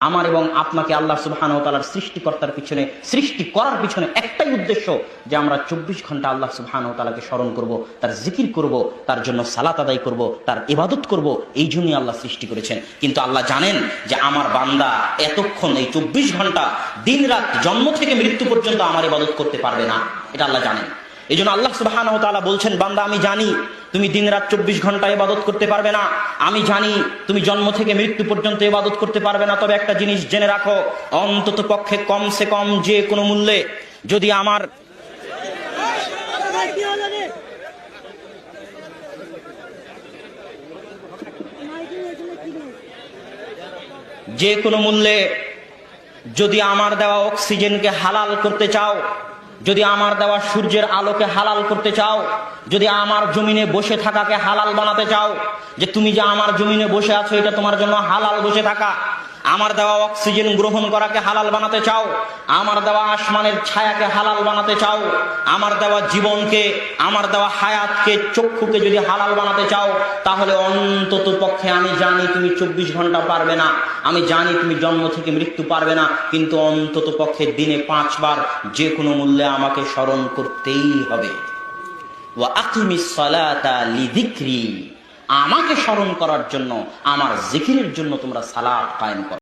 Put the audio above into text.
আমার এবং আপনাকে আল্লাহ সুবহানাহু ওয়া তাআলার সৃষ্টিকর্তার পিছনে, সৃষ্টি করার পিছনে একটাই উদ্দেশ্য, যে আমরা 24 ঘন্টা আল্লাহ সুবহানাহু ওয়া তাআলাকে স্মরণ করব, তার জিকির করব, তার জন্য সালাত আদায় করব, তার ইবাদত করব। এই জন্যই আল্লাহ সৃষ্টি করেছেন। কিন্তু আল্লাহ জানেন যে আমার বান্দা এতক্ষণ, এই 24 ঘন্টা দিন রাত, জন্ম থেকে মৃত্যু পর্যন্ত আমার ইবাদত করতে পারবে না। এটা আল্লাহ জানেন। এই জন্য আল্লাহ সুবহানাহু ওয়া তাআলা বলছেন, বান্দা আমি জানি তুমি দিন রাত 24 ঘন্টা ইবাদত করতে পারবে না। আমি জানি তুমি জন্ম থেকে মৃত্যু পর্যন্ত ইবাদত করতে পারবে না। তবে একটা জিনিস জেনে রাখো, অন্তত পক্ষে কমসে কম যে কোনো মূল্যে যদি আমার যে কোনো মূল্যে যদি আমার দেওয়া অক্সিজেনকে হালাল করতে চাও, যদি আমার দেওয়া সূর্যের আলোকে হালাল করতে চাও, যদি আমার জমিনে বসে থাকাকে হালাল বানাতে চাও, যে তুমি যে আমার জমিনে বসে আছো এটা তোমার জন্য হালাল বসে থাকা, আমার দেওয়া অক্সিজেন গ্রহণ করাকে হালাল বানাতে চাও, আমার দেওয়া আসমানের ছায়াকে হালাল বানাতে চাও, আমার দেওয়া জীবনকে, আমার দেওয়া হায়াতকে, চক্ষুকে যদি হালাল বানাতে চাও, তাহলে অন্তত পক্ষে আমি জানি তুমি 24 ঘন্টা পারবে না, আমি জানি তুমি জন্ম থেকে মৃত্যু পারবে না, কিন্তু অন্তত পক্ষে দিনে 5 বার যে কোনো মূল্যে আমাকে স্মরণ করতেই হবে। ওয়া আকিমিস সালাতা লিযিকরি, আমাকে স্মরণ করার জন্য, আমার জিকিরের জন্য তোমরা সালাত কায়েম করো।